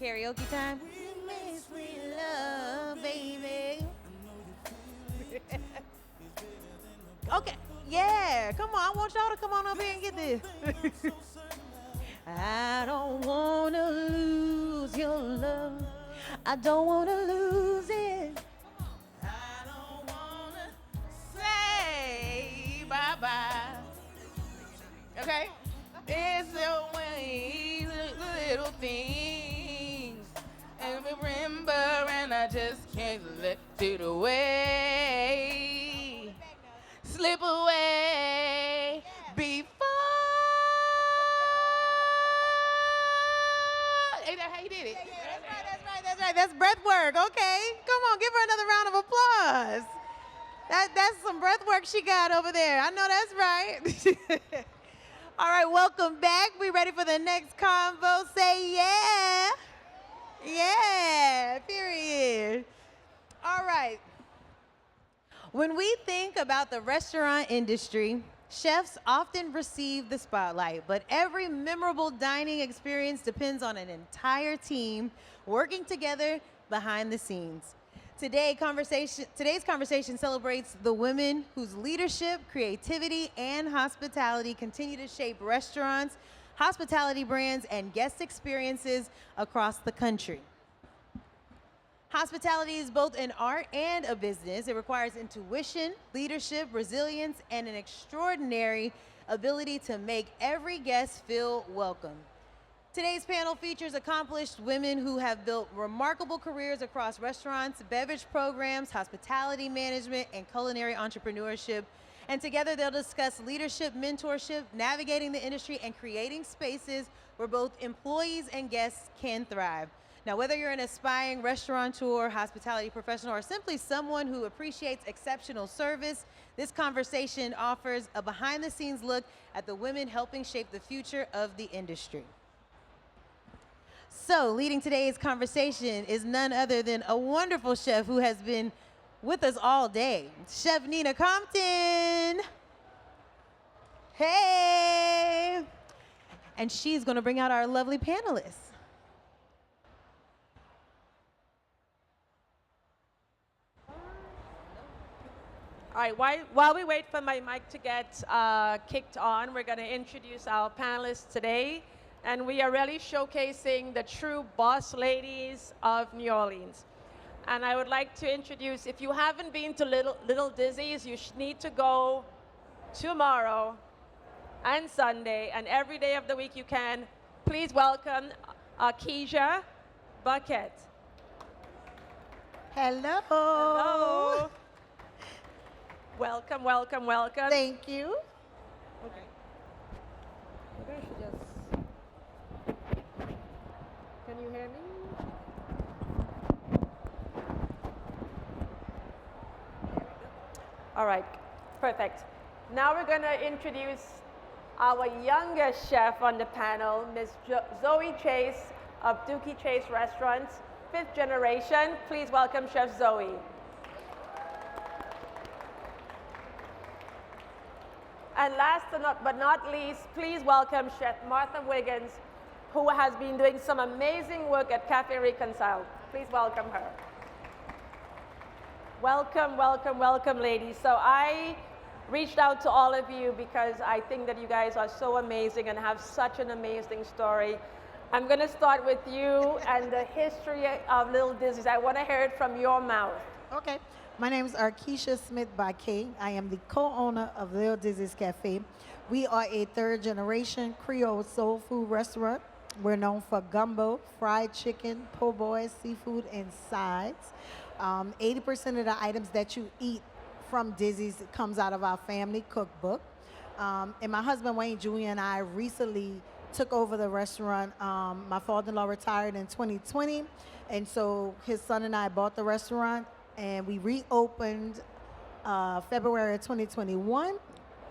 karaoke time. We make sweet love, baby. Okay, yeah, come on. I want y'all to come on up here and get this. I don't wanna lose your love. I don't wanna lose it. I don't wanna say bye bye. Okay? It's the way, the little things. And remember, and I just can't let it away. Slip away before. Ain't that how you did it? That's right. That's breath work. Okay, come on, give her another round of applause. That's some breath work she got over there. I know that's right. All right, welcome back. We ready for the next convo? Say yeah. Yeah, period. All right. When we think about the restaurant industry, chefs often receive the spotlight, but every memorable dining experience depends on an entire team working together behind the scenes. Today's conversation celebrates the women whose leadership, creativity, and hospitality continue to shape restaurants, hospitality brands, and guest experiences across the country. Hospitality is both an art and a business. It requires intuition, leadership, resilience, and an extraordinary ability to make every guest feel welcome. Today's panel features accomplished women who have built remarkable careers across restaurants, beverage programs, hospitality management, and culinary entrepreneurship. And together they'll discuss leadership, mentorship, navigating the industry, and creating spaces where both employees and guests can thrive. Now, whether you're an aspiring restaurateur, hospitality professional, or simply someone who appreciates exceptional service, this conversation offers a behind-the-scenes look at the women helping shape the future of the industry. So, leading today's conversation is none other than a wonderful chef who has been with us all day, Chef Nina Compton. Hey! And she's going to bring out our lovely panelists. All right, while we wait for my mic to get kicked on, we're going to introduce our panelists today. And we are really showcasing the true boss ladies of New Orleans. And I would like to introduce, if you haven't been to Little Dizzies, you need to go tomorrow and Sunday, and every day of the week you can. Please welcome Arkeisha Bucket. Hello. Hello. Welcome, welcome, welcome. Thank you. Okay. Maybe I should just... Can you hear me? All right, perfect. Now we're going to introduce our youngest chef on the panel, Miss Zoe Chase of Dookie Chase Restaurant, 5th generation. Please welcome Chef Zoe. And last but not least, please welcome Chef Martha Wiggins, who has been doing some amazing work at Cafe Reconcile. Please welcome her. Welcome, welcome, welcome, ladies. So I reached out to all of you because I think that you guys are so amazing and have such an amazing story. I'm going to start with you and the history of Little Dizzies. I want to hear it from your mouth. Okay. My name is Arkeisha Smith-Baquet. I am the co-owner of Little Dizzies Cafe. We are a 3rd generation Creole soul food restaurant. We're known for gumbo, fried chicken, po' boy, seafood, and sides. 80% of the items that you eat from Dizzies comes out of our family cookbook. And my husband, Wayne Jr., and I recently took over the restaurant. My father-in-law retired in 2020, and so his son and I bought the restaurant, and we reopened February of 2021.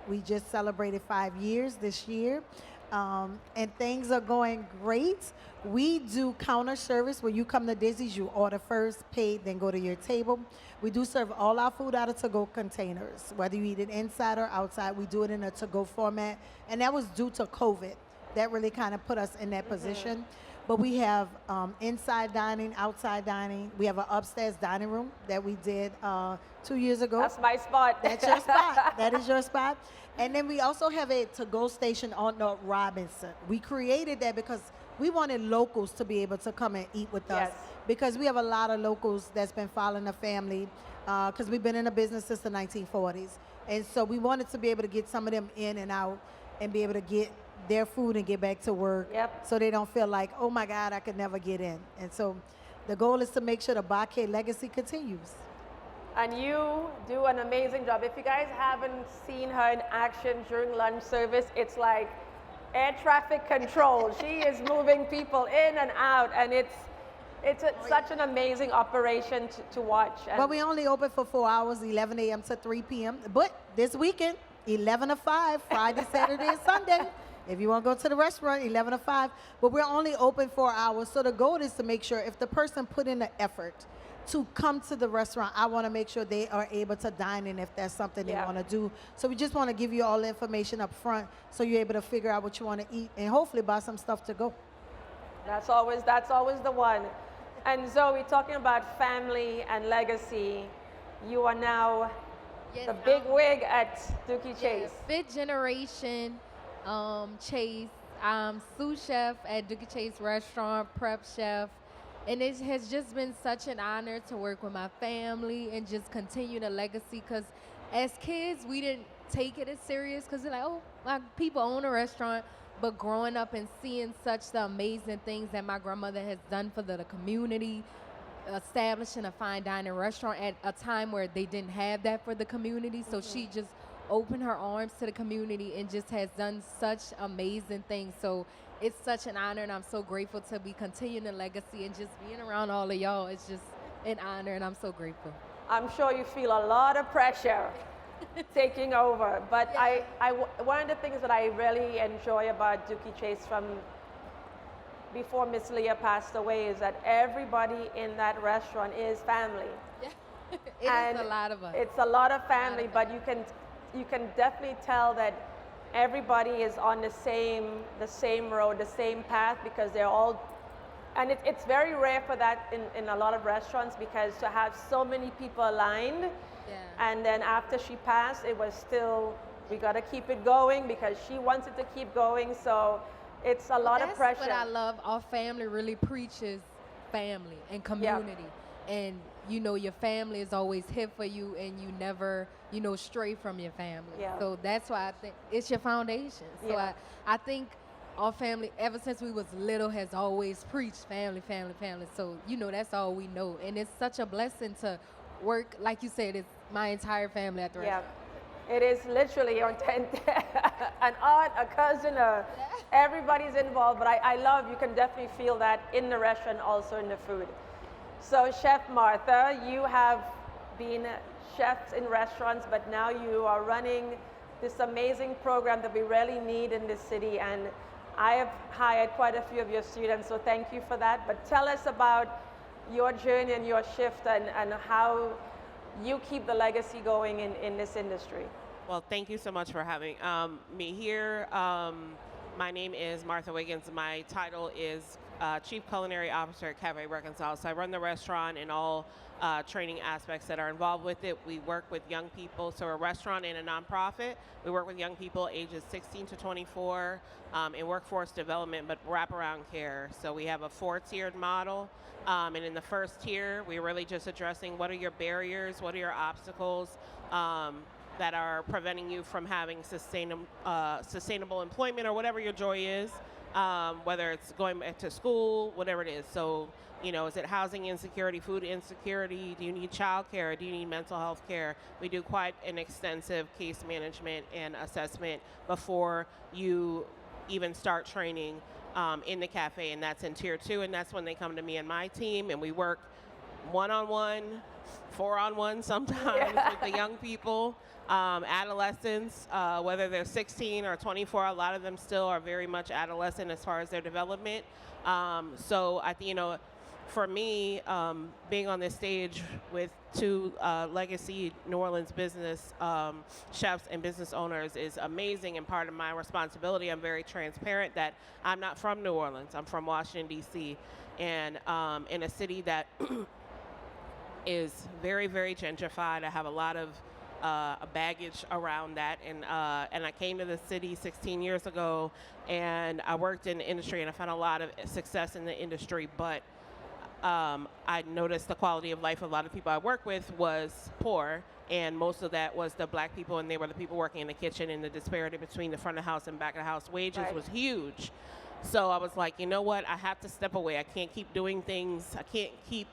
We just celebrated 5 years this year. And things are going great. We do counter service where you come to Dizzies, you order first, pay, then go to your table. We do serve all our food out of to-go containers. Whether you eat it inside or outside, we do it in a to-go format. And that was due to COVID. that really kind of put us in that position. But we have inside dining, outside dining. We have an upstairs dining room that we did 2 years ago. That's my spot. That's your spot. That is your spot. And then we also have a to-go station on North Robinson. We created that because we wanted locals to be able to come and eat with us. Yes. Because we have a lot of locals that's been following the family because we've been in the business since the 1940s. And so we wanted to be able to get some of them in and out and be able to get their food and get back to work. Yep. So they don't feel like, oh my God, I could never get in. And so the goal is to make sure the Bakke legacy continues. And you do an amazing job. If you guys haven't seen her in action during lunch service, it's like air traffic control. She is moving people in and out, and it's such an amazing operation to watch. And But we only open for 4 hours, 11 a.m. to 3 p.m. But this weekend, 11 to 5, Friday, Saturday, and Sunday. If you want to go to the restaurant, 11 to 5. But we're only open 4 hours. So the goal is to make sure if the person put in the effort to come to the restaurant, I want to make sure they are able to dine in if that's something they Yeah. want to do. So we just want to give you all the information up front so you're able to figure out what you want to eat and hopefully buy some stuff to go. that's always the one. And Zoe, talking about family and legacy, you are now Yes, the big wig at Dookie Chase. Fifth generation Chase. I'm sous chef at Dookie Chase Restaurant, prep chef. And it has just been such an honor to work with my family and just continue the legacy. Because as kids, we didn't take it as serious because they're like, oh, my people own a restaurant. But growing up and seeing such the amazing things that my grandmother has done for the community, establishing a fine dining restaurant at a time where they didn't have that for the community. So she just opened her arms to the community and just has done such amazing things. So it's such an honor, and I'm so grateful to be continuing the legacy and just being around all of y'all. It's just an honor, and I'm so grateful. I'm sure you feel a lot of pressure taking over. But one of the things that I really enjoy about Dookie Chase from before Miss Leah passed away is that everybody in that restaurant is family. It is a lot of us. It's a lot of family, but you can definitely tell that everybody is on the same road, the same path, because they're all, and it's very rare for that in a lot of restaurants, because to have so many people aligned, and then after she passed, it was still, we got to keep it going because she wants it to keep going. So it's a lot of pressure. That's what I love. Our family really preaches family and community. And you know, your family is always here for you, and you never, stray from your family. Yeah. So that's why I think it's your foundation. So Yeah. I think our family, ever since we was little, has always preached family, family, family. So, that's all we know. And it's such a blessing to work, like you said, it's my entire family at the restaurant. It is literally your an aunt, a cousin, everybody's involved. But I love, you can definitely feel that in the restaurant, also in the food. So Chef Martha, you have been chefs in restaurants, but now you are running this amazing program that we really need in this city. And I have hired quite a few of your students, so thank you for that. But tell us about your journey and your shift and how you keep the legacy going in this industry. Well, thank you so much for having me here. My name is Martha Wiggins. My title is Chief Culinary Officer at Cafe Reconcile. So I run the restaurant and all training aspects that are involved with it. We work with young people. So we're a restaurant and a nonprofit. We work with young people ages 16 to 24 in workforce development, but wraparound care. So we have a 4-tiered model. And in the first tier, we're really just addressing what are your barriers, what are your obstacles that are preventing you from having sustainable employment or whatever your joy is, whether it's going back to school, whatever it is. So, is it housing insecurity, food insecurity? Do you need childcare? Do you need mental health care? We do quite an extensive case management and assessment before you even start training in the cafe, and that's in tier 2, and that's when they come to me and my team, and we work 1-on-1, 4-on-1 sometimes with the young people, adolescents, whether they're 16 or 24, a lot of them still are very much adolescent as far as their development. So I think, for me, being on this stage with two legacy New Orleans business chefs and business owners is amazing, and part of my responsibility. I'm very transparent that I'm not from New Orleans. I'm from Washington, D.C., and in a city that is very, very gentrified. I have a lot of baggage around that, and I came to the city 16 years ago, and I worked in the industry, and I found a lot of success in the industry, but I noticed the quality of life of a lot of people I work with was poor, and most of that was the black people, and they were the people working in the kitchen, and the disparity between the front of the house and back of the house wages was huge. So I was like, you know what, I have to step away. I can't keep doing things. I can't keep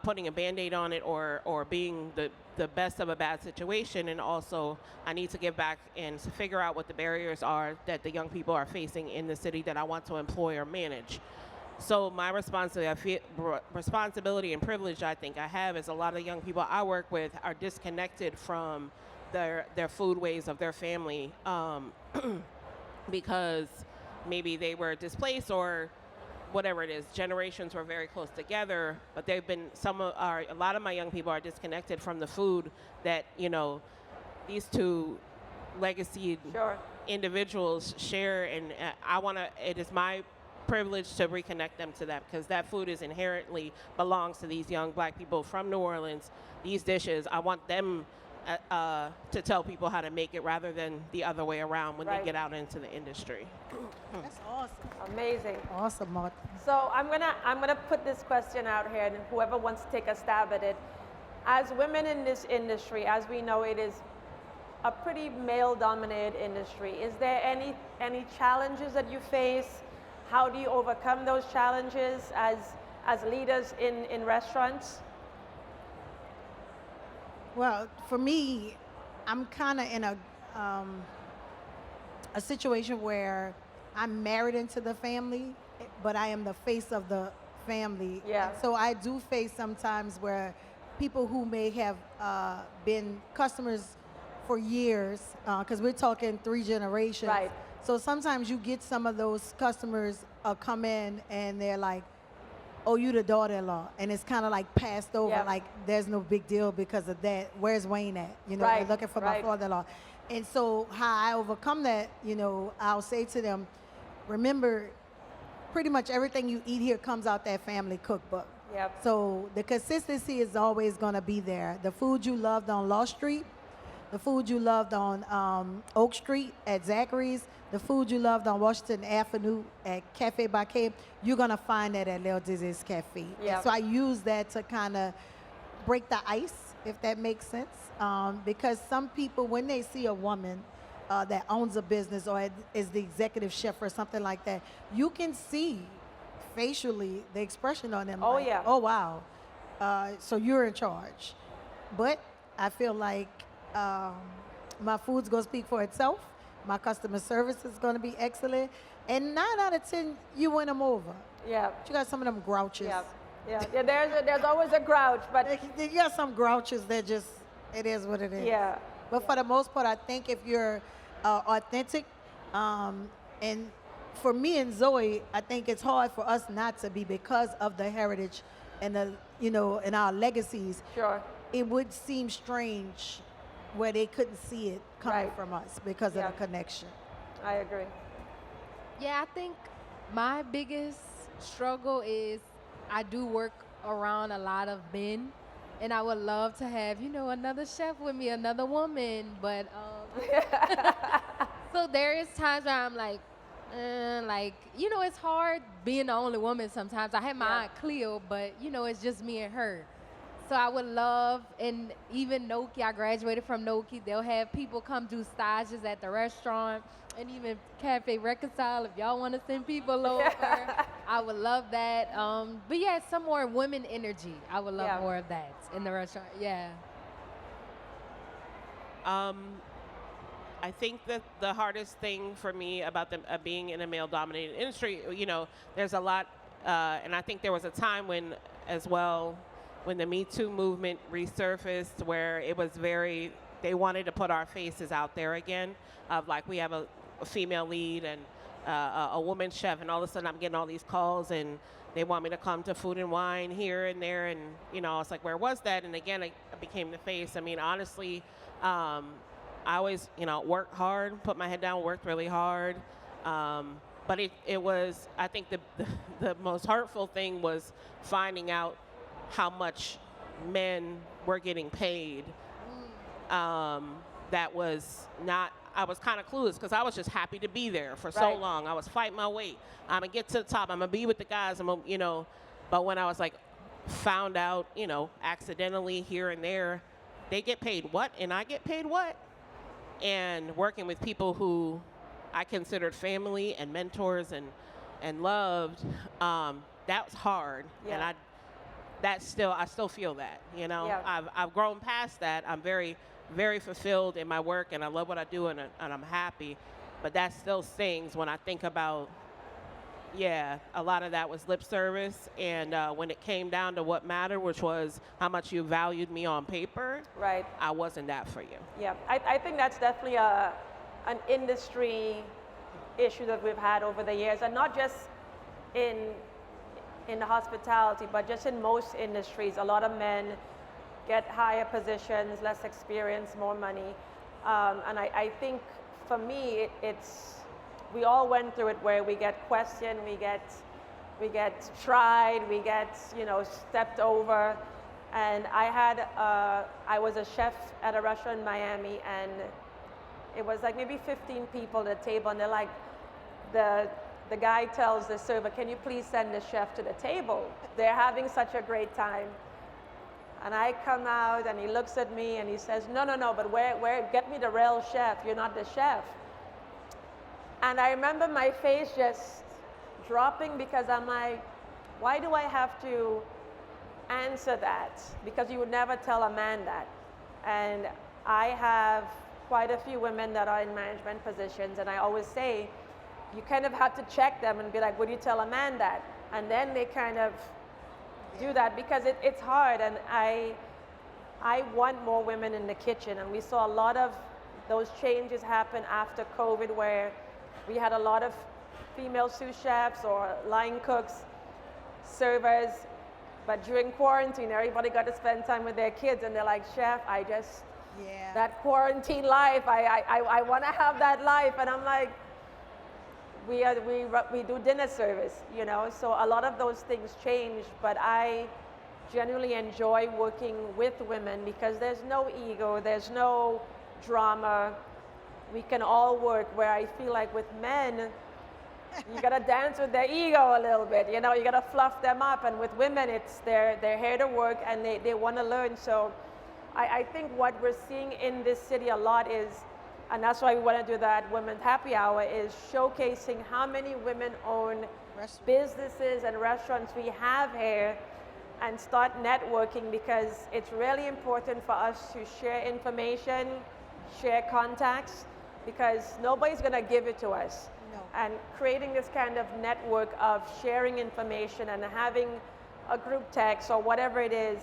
putting a Band-Aid on it or being the best of a bad situation, and also I need to give back and to figure out what the barriers are that the young people are facing in the city that I want to employ or manage. So my responsibility and privilege I think I have is a lot of young people I work with are disconnected from their food ways of their family because maybe they were displaced or whatever it is. Generations were very close together, but they've been a lot of my young people are disconnected from the food that these two legacy individuals share, and it is my privilege to reconnect them to that, because that food is inherently belongs to these young black people from New Orleans. These dishes, I want them to tell people how to make it rather than the other way around when they get out into the industry. That's awesome. Amazing. Awesome, Martha. So I'm gonna put this question out here, and whoever wants to take a stab at it. As women in this industry, as we know, it is a pretty male-dominated industry. Is there any challenges that you face? How do you overcome those challenges as leaders in restaurants? Well, for me, I'm kind of in a situation where I'm married into the family, but I am the face of the family. Yeah. And so I do face sometimes where people who may have been customers for years, because we're talking 3 generations. Right. So sometimes you get some of those customers come in and they're like, oh, you the daughter-in-law, and it's kind of like passed over, like there's no big deal because of that. Where's Wayne at? They're looking for my father-in-law. And so how I overcome that, I'll say to them, remember, pretty much everything you eat here comes out that family cookbook. Yep. So the consistency is always going to be there. The food you loved on Law Street, the food you loved on Oak Street at Zachary's, the food you loved on Washington Avenue at Cafe Baquet, you're going to find that at Little Dizzies Cafe. Yep. So I use that to kind of break the ice, if that makes sense. Because some people, when they see a woman that owns a business or is the executive chef or something like that, you can see facially the expression on them. Oh, like, yeah. oh, wow. So you're in charge. But I feel like my food's going to speak for itself. My customer service is going to be excellent. And 9 out of 10, you win them over. Yeah. But you got some of them grouches. Yeah. There's always a grouch, but You got some grouches that just, it is what it is. yeah. But for the most part, I think if you're authentic, and for me and Zoe, I think it's hard for us not to be because of the heritage and and our legacies. Sure. It would seem strange where they couldn't see it coming from us because of the connection. I agree. Yeah, I think my biggest struggle is I do work around a lot of men, and I would love to have, another chef with me, another woman, but so there is times where I'm like, it's hard being the only woman sometimes. I have my Aunt Cleo, but, it's just me and her. So I would love, and even Noki, I graduated from Noki, they'll have people come do stages at the restaurant, and even Cafe Reconcile, if y'all want to send people over, I would love that. But yeah, some more women energy. I would love more of that in the restaurant, I think that the hardest thing for me about being in a male-dominated industry, there's a lot, and I think there was a time when, as well, when the Me Too movement resurfaced, where it was they wanted to put our faces out there again, of like, we have a female lead, and a woman chef, and all of a sudden I'm getting all these calls, and they want me to come to Food and Wine here and there, and it's like, where was that? And again, I became the face. I mean, honestly, I always worked hard, put my head down, worked really hard. But it was, I think the most hurtful thing was finding out how much men were getting paid. That was not, I was kind of clueless because I was just happy to be there for so long. I was fighting my weight. I'm going to get to the top. I'm going to be with the guys. But when I was like, found out, accidentally here and there, they get paid what and I get paid what? And working with people who I considered family and mentors and loved, that was hard. Yeah. And I still feel that, Yeah. I've grown past that. I'm very, very fulfilled in my work, and I love what I do, and I'm happy. But that still stings when I think about, a lot of that was lip service. And when it came down to what mattered, which was how much you valued me on paper, Right. I wasn't that for you. Yeah, I think that's definitely an industry issue that we've had over the years, and not just in the hospitality, but just in most industries. A lot of men get higher positions, less experience, more money. And I think for me, we all went through it where we get questioned, we get tried, we get stepped over. And I was a chef at a restaurant in Miami, and it was like maybe 15 people at the table, and they're like, the guy tells the server, "Can you please send the chef to the table? They're having such a great time." And I come out, and he looks at me, and he says, no, but where, get me the real chef, you're not the chef. And I remember my face just dropping, because I'm like, why do I have to answer that? Because you would never tell a man that. And I have quite a few women that are in management positions, and I always say, you kind of have to check them and be like, would you tell a man that? And then they kind of do that, because it's hard. And I want more women in the kitchen, and we saw a lot of those changes happen after COVID, where we had a lot of female sous chefs or line cooks, servers, but during quarantine, everybody got to spend time with their kids, and they're like, "Chef, that quarantine life, I want to have that life." And I'm like, we do dinner service, so a lot of those things changed, but I genuinely enjoy working with women, because there's no ego, there's no drama. We can all work, where I feel like with men, you gotta dance with their ego a little bit, you gotta fluff them up. And with women, they're here to work, and they wanna learn. So I think what we're seeing in this city a lot is, and that's why we wanna do that Women's Happy Hour, is showcasing how many women-owned businesses and restaurants we have here, and start networking, because it's really important for us to share information, share contacts, because nobody's going to give it to us. No. And creating this kind of network of sharing information and having a group text or whatever it is,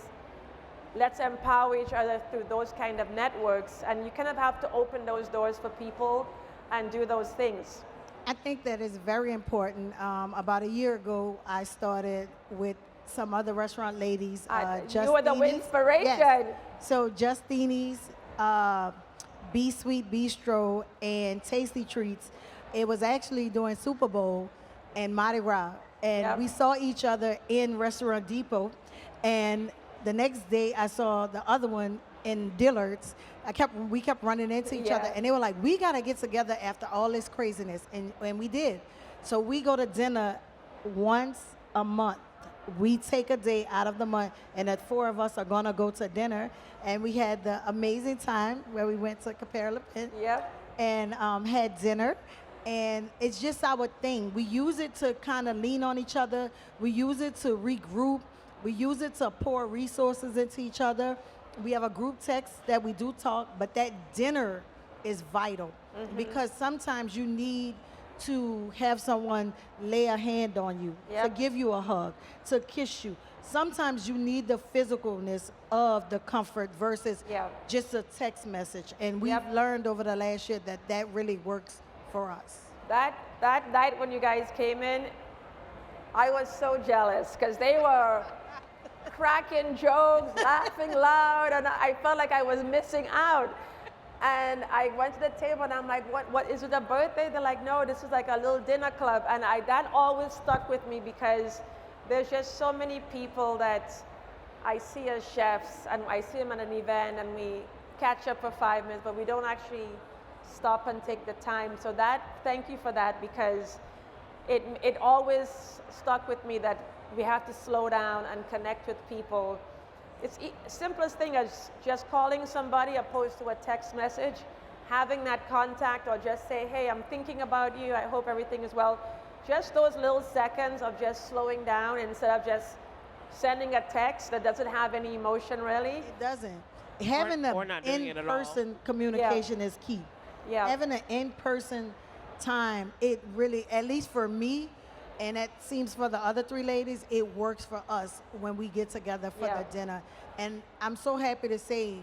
let's empower each other through those kind of networks. And you kind of have to open those doors for people and do those things. I think that is very important. About a year ago, I started with some other restaurant ladies. You were the inspiration. Yes. So Justini's, Be Sweet Bistro, and Tasty Treats. It was actually during Super Bowl and Mardi Gras. And we saw each other in Restaurant Depot. And the next day, I saw the other one in Dillard's. We kept running into each other, and they were like, "We gotta get together after all this craziness," and we did. So we go to dinner once a month. We take a day out of the month, and the four of us are gonna go to dinner. And we had the amazing time where we went to Capera La Pin and had dinner. And it's just our thing. We use it to kind of lean on each other. We use it to regroup. We use it to pour resources into each other. We have a group text that we do talk, but that dinner is vital, because sometimes you need to have someone lay a hand on you, to give you a hug, to kiss you. Sometimes you need the physicalness of the comfort versus just a text message. And we've learned over the last year that that really works for us. That night when you guys came in, I was so jealous because they were cracking jokes, laughing loud, and I felt like I was missing out. And I went to the table and I'm like, what is it, a birthday? They're like, no, this is like a little dinner club. And that always stuck with me because there's just so many people that I see as chefs and I see them at an event and we catch up for 5 minutes, but we don't actually stop and take the time. So thank you for that because it always stuck with me that we have to slow down and connect with people. It's simplest thing as just calling somebody opposed to a text message, having that contact or just say, hey, I'm thinking about you, I hope everything is well. Just those little seconds of just slowing down instead of just sending a text that doesn't have any emotion really. It doesn't. Having an in-person communication is key. Yeah. Having an in-person time, it really, at least for me, and it seems for the other three ladies, it works for us when we get together for the dinner. And I'm so happy to say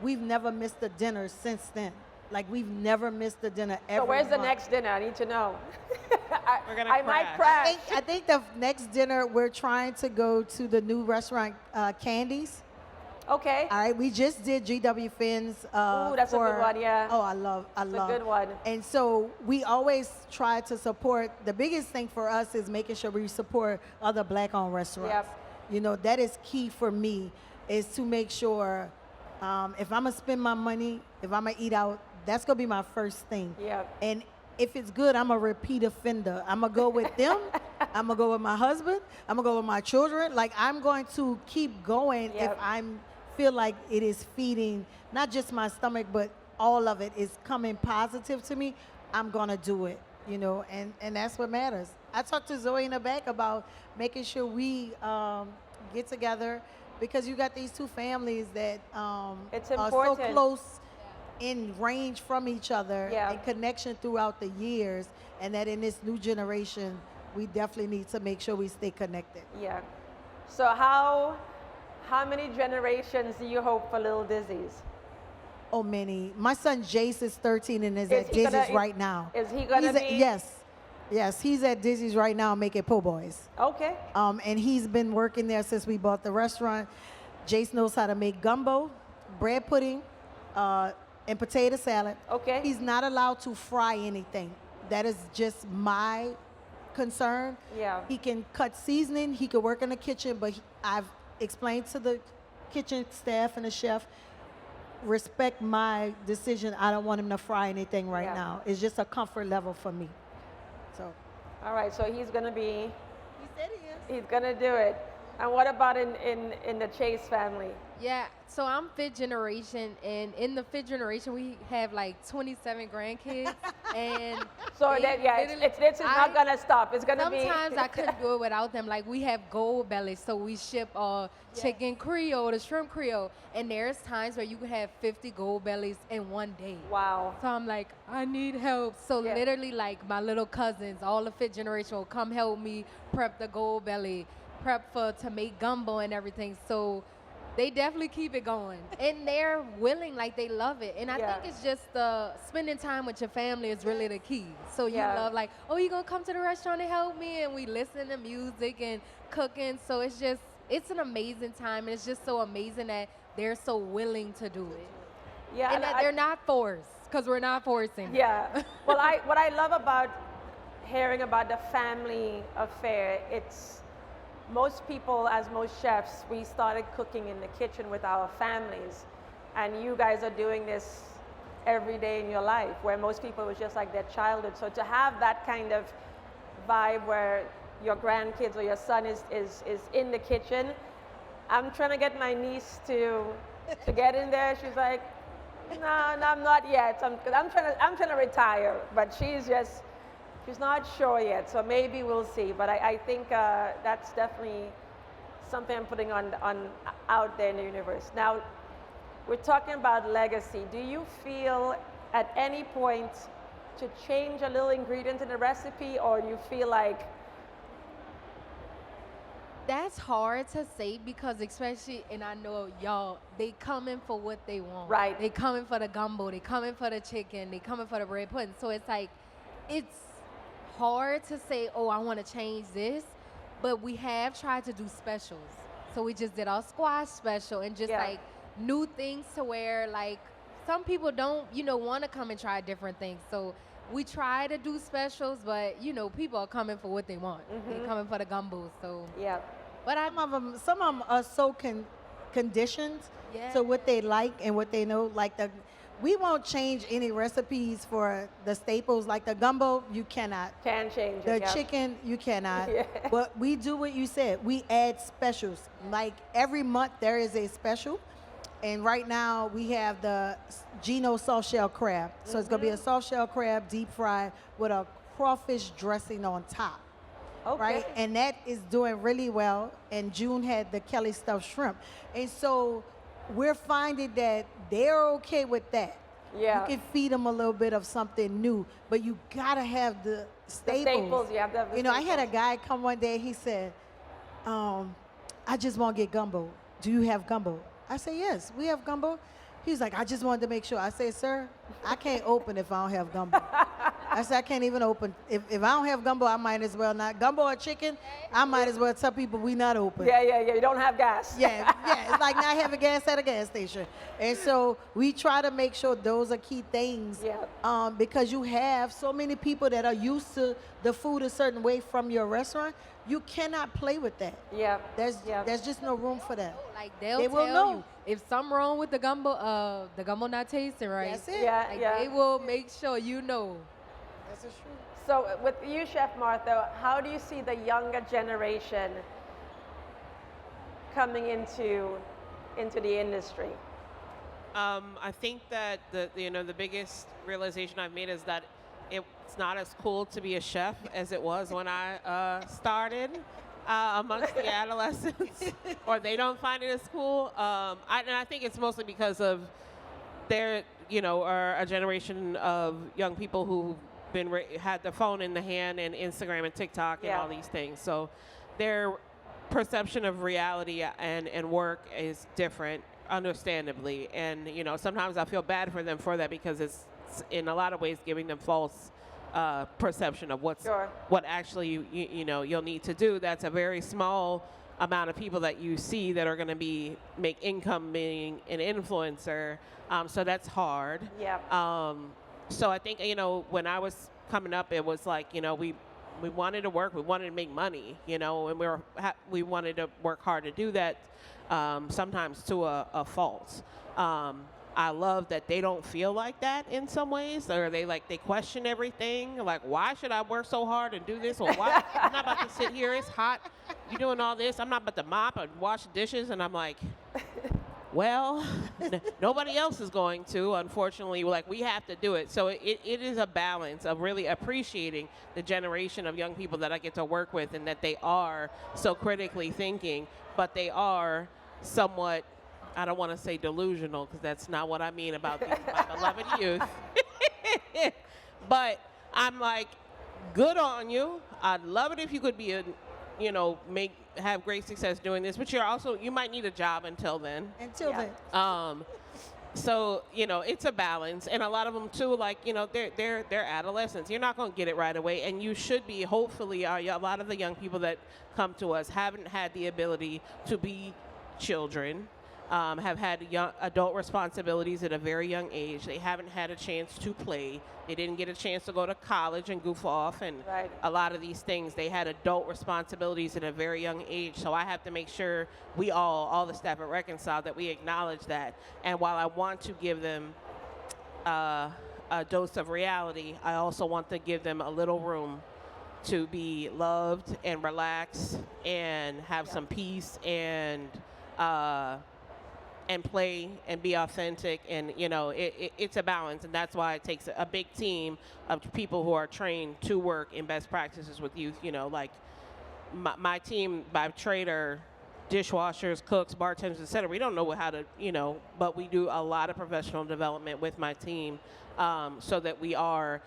we've never missed a dinner since then. Like we've never missed a dinner ever. So where's the next dinner? I need to know. I might crash. I think the next dinner we're trying to go to the new restaurant, Candies. Okay. All right, we just did GW Finn's. Ooh, that's a good one, yeah. Oh, I love. It's a good one. And so we always try to support. The biggest thing for us is making sure we support other Black-owned restaurants. Yep. You know, that is key for me, is to make sure if I'm gonna spend my money, if I'm gonna eat out, that's gonna be my first thing. Yep. And if it's good, I'm a repeat offender. I'm gonna go with them. I'm gonna go with my husband. I'm gonna go with my children. Like I'm going to keep going if I'm feel like it is feeding not just my stomach, but all of it is coming positive to me. I'm gonna do it, you know, and that's what matters. I talked to Zoe in the back about making sure we get together because you got these two families that it's are so important. close in range from each other and connection throughout the years, and that in this new generation, we definitely need to make sure we stay connected. Yeah. So how many generations do you hope for Little Dizzies? Oh, many. My son Jace is 13 and is at Dizzies right now. Is he gonna be? Yes, he's at Dizzies right now making po' boys. Okay. And he's been working there since we bought the restaurant. Jace knows how to make gumbo, bread pudding, and potato salad. Okay. He's not allowed to fry anything. That is just my concern. Yeah. He can cut seasoning. He could work in the kitchen, but I've explained to the kitchen staff and the chef, respect my decision. I don't want him to fry anything right now. It's just a comfort level for me. So. All right, so he's gonna be. He said he is. He's gonna do it. And what about in the Chase family? Yeah, so I'm fifth generation, and in the fifth generation, we have like 27 grandkids, and so this is not gonna stop. It's gonna be. Sometimes I couldn't do it without them. Like we have gold bellies, so we ship chicken Creole, the shrimp Creole, and there's times where you can have 50 gold bellies in one day. Wow. So I'm like, I need help. So literally, like my little cousins, all the fifth generation will come help me prep the gold belly, prep to make gumbo and everything. So they definitely keep it going, and they're willing, like they love it. And I think it's just spending time with your family is really the key. So you love like, oh, you gonna come to the restaurant and help me, and we listen to music and cooking. So it's an amazing time, and it's just so amazing that they're so willing to do it. Yeah, and that they're not forced, because we're not forcing. Yeah. Well, what I love about hearing about the family affair, it's most people, as most chefs, we started cooking in the kitchen with our families, and you guys are doing this every day in your life, where most people it was just like their childhood. So to have that kind of vibe where your grandkids or your son is in the kitchen, I'm trying to get my niece to get in there. She's like, no, I'm not yet. I'm trying to retire, but she's not sure yet, so maybe we'll see. But I think that's definitely something I'm putting on out there in the universe. Now, we're talking about legacy. Do you feel at any point to change a little ingredient in the recipe, or do you feel like? That's hard to say because especially, and I know y'all, they coming for what they want. Right. They coming for the gumbo, they coming for the chicken, they coming for the bread pudding. So it's like, hard to say, oh, I want to change this, but we have tried to do specials. So we just did our squash special and just like new things to where like some people don't, want to come and try different things. So we try to do specials, but people are coming for what they want. They're coming for the gumbo. So but some of them are so conditioned to what they like and what they know. Like we won't change any recipes for the staples. Like the gumbo, you cannot. Can change The it. chicken, you cannot. But we do what you said. We add specials. Like every month there is a special. And right now we have the Gino soft shell crab. So it's gonna be a soft shell crab deep fried with a crawfish dressing on top. Okay. Right? And that is doing really well. And June had the Kelly stuffed shrimp. And so we're finding that they're okay with that. Yeah. You can feed them a little bit of something new, but you gotta have the staples. The staples, you have to have the I had a staples. guy come one day, he said, I just want to get gumbo. Do you have gumbo? I said, yes, we have gumbo. He's like, I just wanted to make sure. I said, sir, I can't open if I don't have gumbo. I said, I can't even open. If I don't have gumbo, I might as well not. Gumbo or chicken, I might as well tell people we not open. Yeah. You don't have gas. Yeah. It's like not having gas at a gas station. And so we try to make sure those are key things. Because you have so many people that are used to the food a certain way from your restaurant. You cannot play with that. There's just no room for that. like They will tell know. you if something wrong with the gumbo not tasting right. That's it. They will make sure you know. That's the truth. So with you, Chef Martha, how do you see the younger generation coming into the industry? I think that the biggest realization I've made is that it's not as cool to be a chef as it was when I started amongst the adolescents, or they don't find it as cool. And I think it's mostly because of there, are a generation of young people who've had the phone in the hand and Instagram and TikTok and all these things. So their perception of reality and work is different, understandably. And, sometimes I feel bad for them for that because it's in a lot of ways giving them false perception of what actually you'll need to do. That's a very small amount of people that you see that are going to make income being an influencer. So that's hard. So I think, when I was coming up, it was like, we wanted to work, we wanted to make money, and we wanted to work hard to do that, sometimes to a fault. I love that they don't feel like that in some ways, or they question everything. Like, why should I work so hard and do this? Or why? I'm not about to sit here, it's hot, you're doing all this. I'm not about to mop and wash dishes. And I'm like, well, nobody else is going to, unfortunately. We have to do it. So it is a balance of really appreciating the generation of young people that I get to work with, and that they are so critically thinking, but they are somewhat, I don't want to say delusional, because that's not what I mean about my beloved youth. But I'm like, good on you. I'd love it if you could be have great success doing this, but you might need a job until then. So, it's a balance. And a lot of them too, they're adolescents. You're not going to get it right away. And you should be, hopefully, a lot of the young people that come to us haven't had the ability to be children, have had adult responsibilities at a very young age. They haven't had a chance to play. They didn't get a chance to go to college and goof off, and a lot of these things. They had adult responsibilities at a very young age. So I have to make sure we all the staff at Reconcile, that we acknowledge that. And while I want to give them a dose of reality, I also want to give them a little room to be loved and relax and have some peace and play and be authentic. And it's a balance, and that's why it takes a big team of people who are trained to work in best practices with youth. My team by trade are dishwashers, cooks, bartenders, etc. We don't know how to, but we do a lot of professional development with my team, so that we are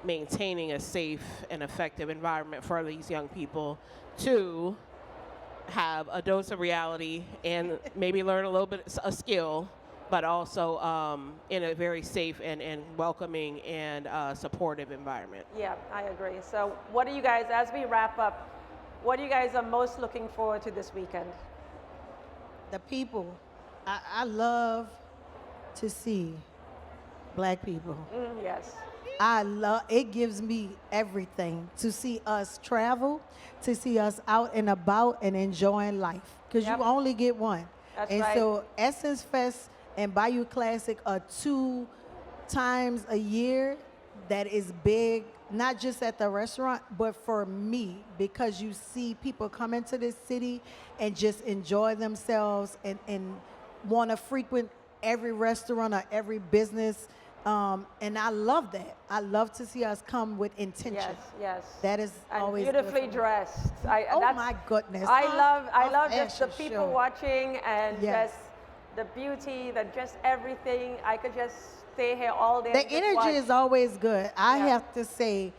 maintaining a safe and effective environment for these young people to have a dose of reality and maybe learn a little bit a skill but also in a very safe and welcoming and supportive environment. Yeah, I agree. So what do you guys, as we wrap up, what do you guys are most looking forward to this weekend? The people. I love to see black people. Yes. I love it, gives me everything to see us travel, to see us out and about and enjoying life. Because Yep. you only get one. That's and right. so Essence Fest and Bayou Classic are 2 times a year that is big, not just at the restaurant, but for me, because you see people come into this city and just enjoy themselves and want to frequent every restaurant or every business. And I love that. I love to see us come with intention. Yes, yes. That is And always good beautifully for me. dress. Oh my goodness. I A love just the fashion people show. watching and Yes. just the beauty, just everything. I could just stay here all day. The and just energy watch. is always good. I Yeah. have to say,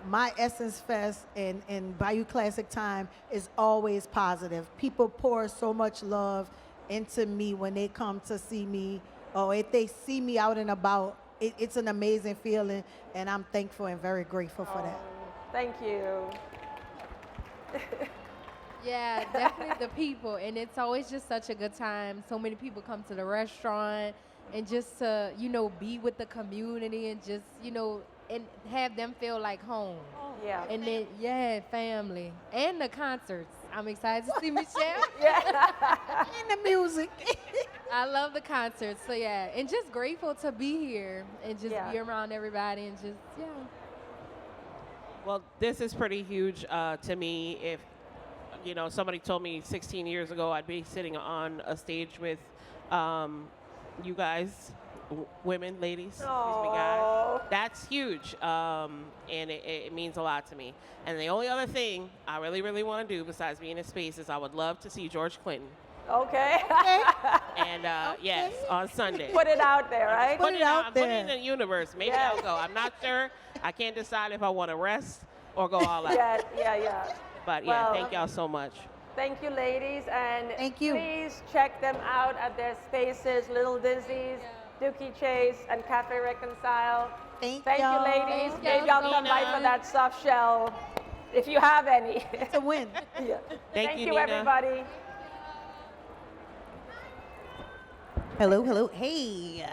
my Essence Fest and Bayou Classic time is always positive. People pour so much love into me when they come to see me, or if they see me out and about. It's an amazing feeling, and I'm thankful and very grateful for that. Thank you. Yeah, definitely the people, and it's always just such a good time. So many people come to the restaurant, and just to be with the community, and just and have them feel like home. Yeah. And then family and the concerts. I'm excited to see Michelle. And the music. I love the concerts, so yeah, and just grateful to be here and just Yeah. be around everybody and just Well, this is pretty huge to me. If somebody told me 16 years ago I'd be sitting on a stage with you guys, women, ladies, excuse me, guys. Aw. That's huge, and it means a lot to me. And the only other thing I really, really want to do besides being in space is I would love to see George Clinton. Okay. And yes, on Sunday. Put it out there, right? Put it out I'm putting there. it in the universe. Maybe Yes. I'll go. I'm not sure. I can't decide if I want to rest or go all out. Yeah. But Well, thank y'all so much. Thank you, ladies, and Thank you. please check them out at their spaces, Little Dizzies, Dookie Chase, and Cafe Reconcile. Thank Thank you, y'all. ladies. Thank Maybe y'all I'll so come by much. for that soft shell, if you have any. It's a win. Yeah. Thank you, you, Nina. everybody. Hello, hey.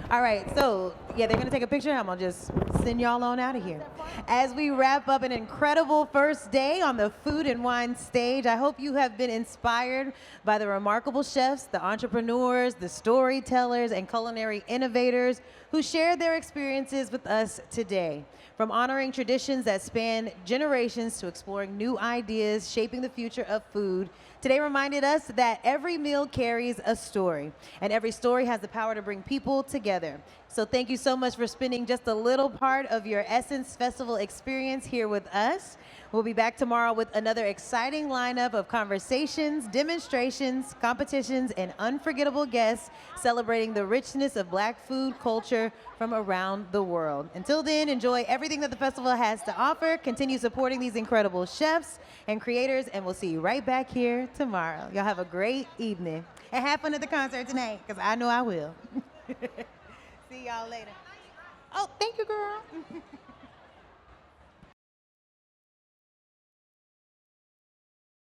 All right, so they're gonna take a picture. I'm gonna just send y'all on out of here. As we wrap up an incredible first day on the Food and Wine stage, I hope you have been inspired by the remarkable chefs, the entrepreneurs, the storytellers, and culinary innovators who shared their experiences with us today. From honoring traditions that span generations to exploring new ideas shaping the future of food, today reminded us that every meal carries a story, and every story has the power to bring people together. So thank you so much for spending just a little part of your Essence Festival experience here with us. We'll be back tomorrow with another exciting lineup of conversations, demonstrations, competitions, and unforgettable guests celebrating the richness of Black food culture from around the world. Until then, enjoy everything that the festival has to offer. Continue supporting these incredible chefs and creators, and we'll see you right back here tomorrow. Y'all have a great evening. And have fun at the concert tonight, because I know I will. See y'all later. Oh, thank you, girl.